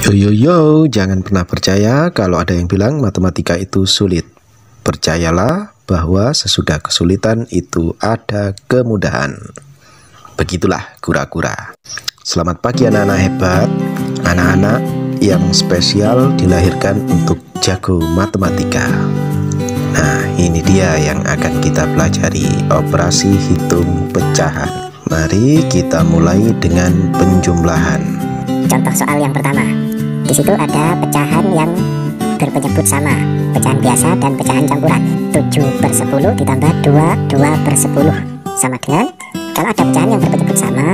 Yo yo yo, jangan pernah percaya kalau ada yang bilang matematika itu sulit. Percayalah bahwa sesudah kesulitan itu ada kemudahan. Begitulah kura-kura. Selamat pagi anak-anak hebat, anak-anak yang spesial dilahirkan untuk jago matematika. Nah, ini dia yang akan kita pelajari, operasi hitung pecahan. Mari kita mulai dengan penjumlahan. Contoh soal yang pertama. Di situ ada pecahan yang berpenyebut sama, pecahan biasa dan pecahan campuran. 7/10 ditambah 2/10 sama dengan, kalau ada pecahan yang berpenyebut sama,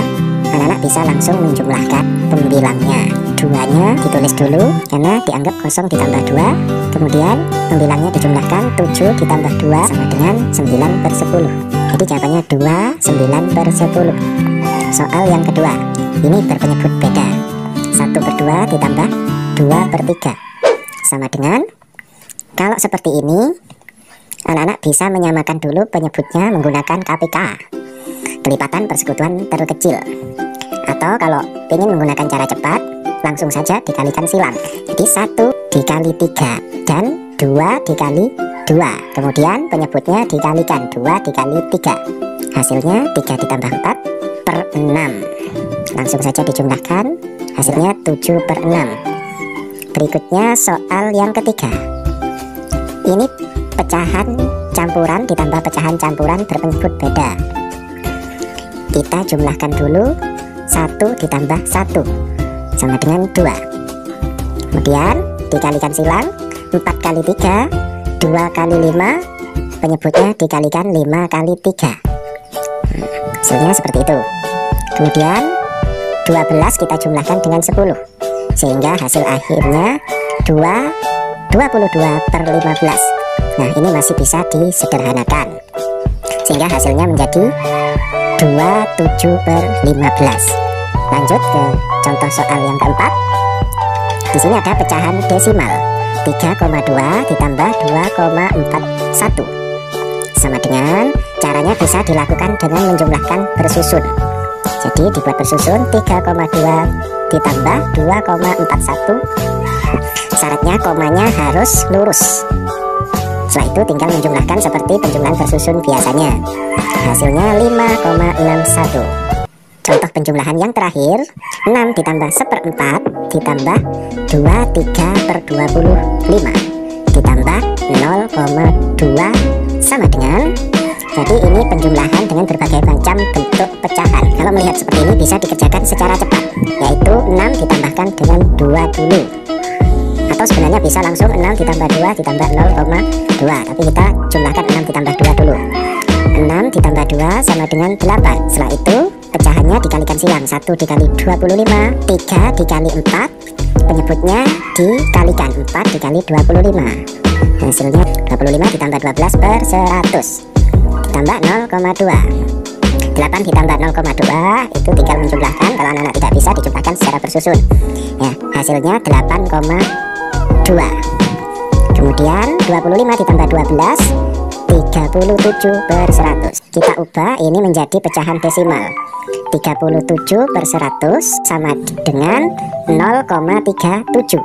anak-anak bisa langsung menjumlahkan pembilangnya. 2-nya ditulis dulu karena dianggap 0 ditambah 2. Kemudian pembilangnya dijumlahkan, 7 ditambah 2 sama dengan 9/10. Jadi jawabannya 2 9/10. Soal yang kedua, ini berpenyebut beda. 1/2 ditambah 2/3 sama dengan, kalau seperti ini anak-anak bisa menyamakan dulu penyebutnya menggunakan KPK, kelipatan persekutuan terkecil. Atau kalau ingin menggunakan cara cepat, langsung saja dikalikan silang. Jadi 1 dikali 3 dan 2 dikali 2. Kemudian penyebutnya dikalikan, 2 dikali 3. Hasilnya 3 ditambah 4/6. Langsung saja dijumlahkan, hasilnya 7/6. Berikutnya soal yang ketiga. Ini pecahan campuran ditambah pecahan campuran berpenyebut beda. Kita jumlahkan dulu, 1 ditambah 1 sama dengan 2. Kemudian dikalikan silang, 4 kali 3, 2 kali 5, penyebutnya dikalikan 5 kali 3. Hasilnya seperti itu. Kemudian 12 kita jumlahkan dengan 10, sehingga hasil akhirnya 22/15. Nah, ini masih bisa disederhanakan, sehingga hasilnya menjadi 27/15. Lanjut ke contoh soal yang keempat. Di sini ada pecahan desimal, 3,2 ditambah 2,41 sama dengan, caranya bisa dilakukan dengan menjumlahkan bersusun. Jadi dibuat bersusun, 3,2 ditambah 2,41. Syaratnya komanya harus lurus. Setelah itu tinggal menjumlahkan seperti penjumlahan bersusun biasanya. Hasilnya 5,61. Contoh penjumlahan yang terakhir, 6 ditambah 1/4 ditambah 23/25 ditambah 0,2 sama dengan, jadi ini penjumlahan dengan berbagai macam bentuk pecahan. Kalau melihat seperti ini bisa dikerjakan secara cepat, yaitu 6 ditambahkan dengan 2 dulu. Atau sebenarnya bisa langsung 6 ditambah 2 ditambah 0,2. Tapi kita jumlahkan 6 ditambah 2 dulu. 6 ditambah 2 sama dengan 8. Setelah itu pecahannya dikalikan silang, 1 dikali 25, 3 dikali 4, penyebutnya dikalikan, 4 dikali 25. Hasilnya 25 ditambah 12/100 ditambah 0,2. 8 ditambah 0,2 itu tinggal menjumlahkan. Kalau anak-anak tidak bisa, dijumlahkan secara bersusun. Ya, hasilnya 8,2. Kemudian 25 ditambah 12, 37/100. Kita ubah ini menjadi pecahan desimal. 37/100 sama dengan 0,37.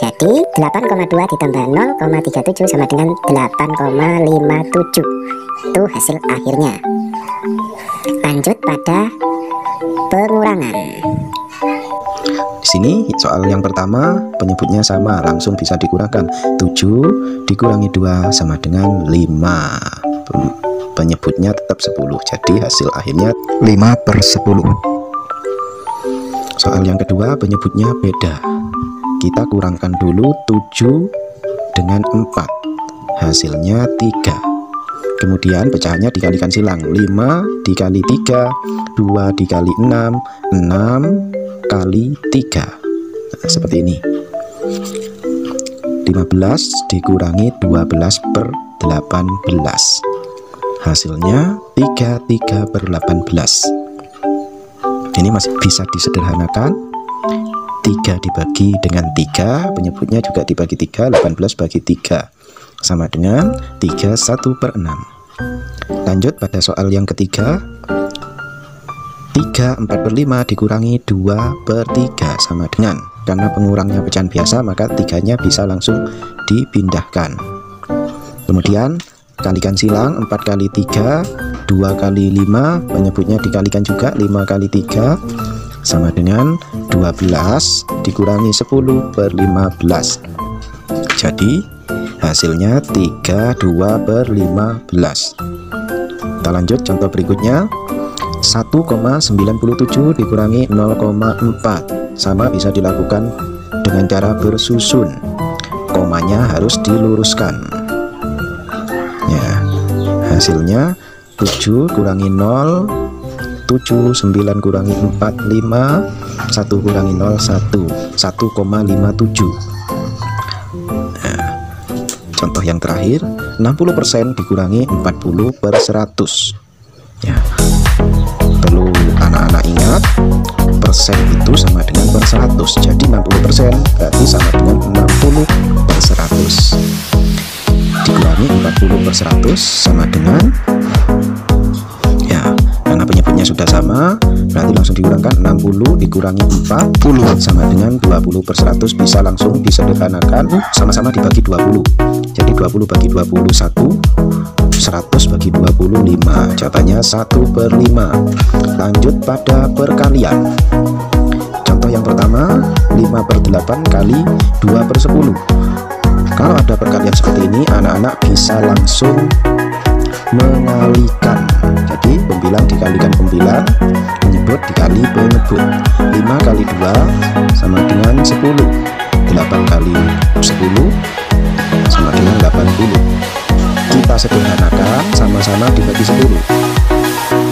Jadi 8,2 ditambah 0,37 sama dengan 8,57. Itu hasil akhirnya. Lanjut pada pengurangan. Di sini soal yang pertama penyebutnya sama, langsung bisa dikurangkan. 7 dikurangi 2 sama dengan 5. Penyebutnya tetap 10. Jadi hasil akhirnya 5/10. Soal yang kedua penyebutnya beda. Kita kurangkan dulu 7 dengan 4. Hasilnya 3. Kemudian pecahannya dikalikan silang, 5 dikali 3, 2 dikali 6, 6 kali 3. Nah, seperti ini. 15 dikurangi 12/18. Hasilnya 3/18. Ini masih bisa disederhanakan. 3 dibagi dengan 3, penyebutnya juga dibagi 3, 18 bagi 3 sama dengan 3/1/6. Lanjut pada soal yang ketiga. 3/4/5 dikurangi 2/3 sama dengan karena pengurangnya pecahan biasa, maka 3-nya bisa langsung dipindahkan. Kemudian kalikan silang, 4 kali 3, 2 kali 5, penyebutnya dikalikan juga, 5 kali 3 sama dengan 12 dikurangi 10/15. Jadi hasilnya 32/15. Kita lanjut contoh berikutnya. 1,97 dikurangi 0,4 sama bisa dilakukan dengan cara bersusun. Komanya harus diluruskan. Ya, hasilnya 7 kurangi 0, 7, 9 kurangi 4, 5, 1 kurangi 0, 1, 1,57. Nah, contoh yang terakhir, 60% dikurangi 40/100. Ya, perlu anak-anak ingat, persen itu sama dengan per 100. Jadi 60% berarti sama dengan 60/100. Dikurangi 40/100 sama dengan, ya, karena penyebutnya sudah sama, berarti langsung dikurangkan. 60 dikurangi 40 sama dengan 20/100. Bisa langsung disederhanakan, sama-sama dibagi 20. Jadi 20 bagi 20 1, 100 bagi 25. Jawabannya 1/5. Lanjut pada perkalian. Contoh yang pertama, 5/8 kali 2/10. Kalau ada perkalian seperti ini, anak-anak bisa langsung mengalikan. Jadi pembilang dikalikan pembilang, penyebut dikali penyebut. 5 kali 2 sama dengan 10. 8 kali 10 sama dengan 80. Kita sederhanakan, sama-sama dibagi 10.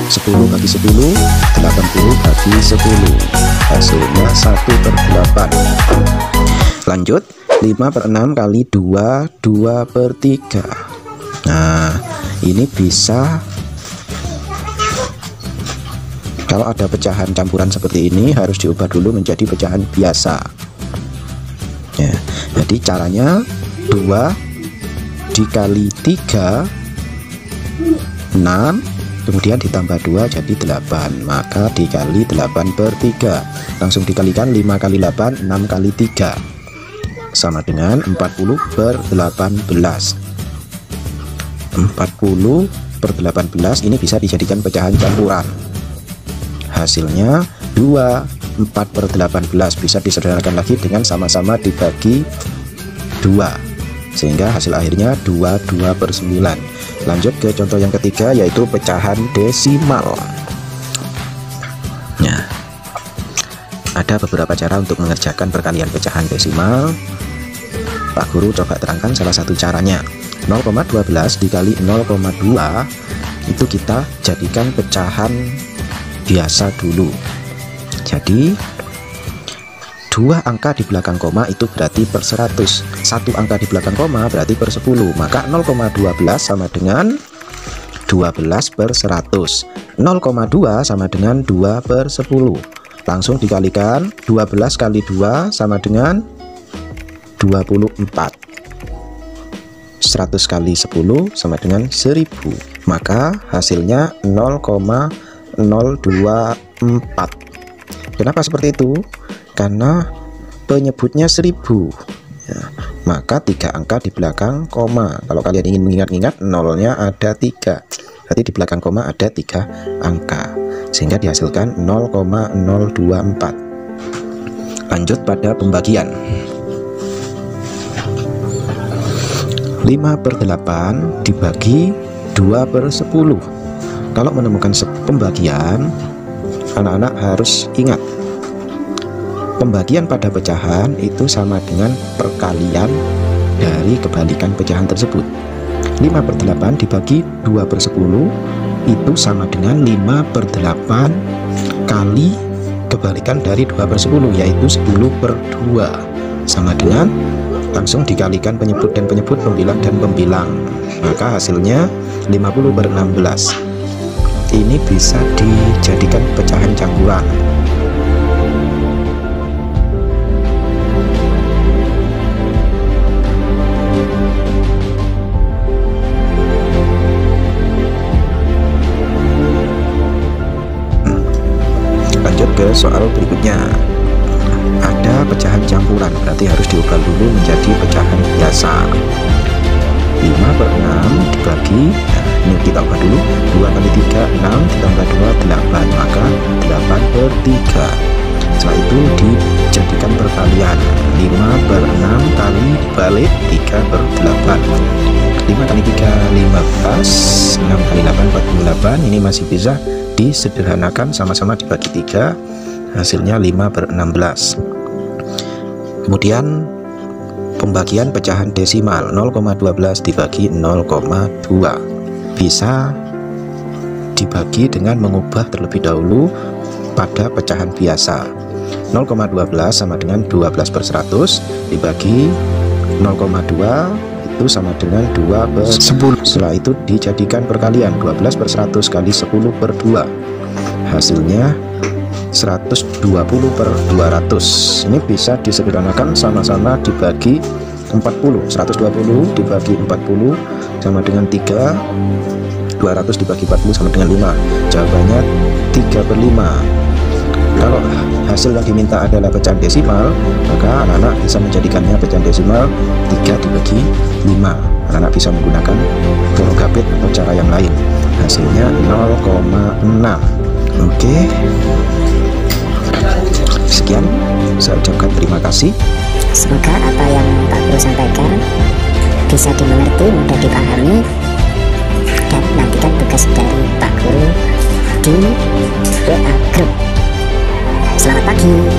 10 bagi 10, 80 bagi 10. Hasilnya 1/8. Lanjut, 5/6 kali 2, 2/3. Nah, ini bisa, kalau ada pecahan campuran seperti ini harus diubah dulu menjadi pecahan biasa. Ya, jadi caranya 2 dikali 3, 6, kemudian ditambah 2 jadi 8, maka dikali 8/3. Langsung dikalikan, 5 kali 8, 6 kali 3 sama dengan 40/18. 40/18 ini bisa dijadikan pecahan campuran. Hasilnya 2, 4/18. Bisa disederhanakan lagi dengan sama-sama dibagi 2, sehingga hasil akhirnya 2, 2/9. Lanjut ke contoh yang ketiga, yaitu pecahan desimal. Nah, ada beberapa cara untuk mengerjakan perkalian pecahan desimal. Pak Guru coba terangkan salah satu caranya. 0,12 dikali 0,2 itu kita jadikan pecahan biasa dulu. Jadi 2 angka di belakang koma itu berarti per 100, 1 angka di belakang koma berarti per 10, maka 0,12 sama dengan 12/100. 0,2 sama dengan 2/10. Langsung dikalikan, 12 kali 2 sama dengan 24. 100 kali 10 sama dengan 1000. Maka hasilnya 0,024. Kenapa seperti itu? Karena penyebutnya 1000 ya, maka 3 angka di belakang koma. Kalau kalian ingin mengingat-ingat, nolnya ada 3, berarti di belakang koma ada 3 angka, sehingga dihasilkan 0,024. Lanjut pada pembagian. 5/8 dibagi 2/10. Kalau menemukan pembagian, anak-anak harus ingat, pembagian pada pecahan itu sama dengan perkalian dari kebalikan pecahan tersebut. 5/8 dibagi 2/10 itu sama dengan 5/8 kali kebalikan dari 2/10, yaitu 10/2, sama dengan, langsung dikalikan penyebut dan penyebut, pembilang dan pembilang, maka hasilnya 50/16. Ini bisa dijadikan pecahan campuran. Lanjut ke soal berikutnya. ada pecahan campuran, berarti harus diubah dulu menjadi pecahan biasa. 5 per 6 dibagi, nah ini kita ubah dulu, 2 kali 3 6 ditambah 2 8, maka 8 per 3. Setelah itu dijadikan perkalian, 5 per 6 kali dibalik 3 per 8, 5 kali 3 15, 6 kali 8 48. Ini masih bisa disederhanakan, sama-sama dibagi 3, hasilnya 5 per 16. Kemudian pembagian pecahan desimal, 0,12 dibagi 0,2 bisa dibagi dengan mengubah terlebih dahulu pada pecahan biasa. 0,12 sama dengan 12 per 100 dibagi 0,2 itu sama dengan 2 per 10. Setelah itu dijadikan perkalian, 12 per 100 kali 10 per 2, hasilnya 120 per 200. Ini bisa disederhanakan, sama-sama dibagi 40. 120 dibagi 40 sama dengan 3, 200 dibagi 40 sama dengan 5. Jawabannya 3 per 5. Kalau hasil yang diminta adalah pecahan desimal, maka anak-anak bisa menjadikannya pecahan desimal 3 dibagi 5. Anak-anak bisa menggunakan Vorogapit atau cara yang lain. Hasilnya 0,6. Oke. Sekian, saya ucapkan terima kasih. Semoga apa yang Pak Guru sampaikan bisa dimengerti, mudah dipahami, dan nantikan tugas dari Pak Guru di WA Group. Selamat pagi.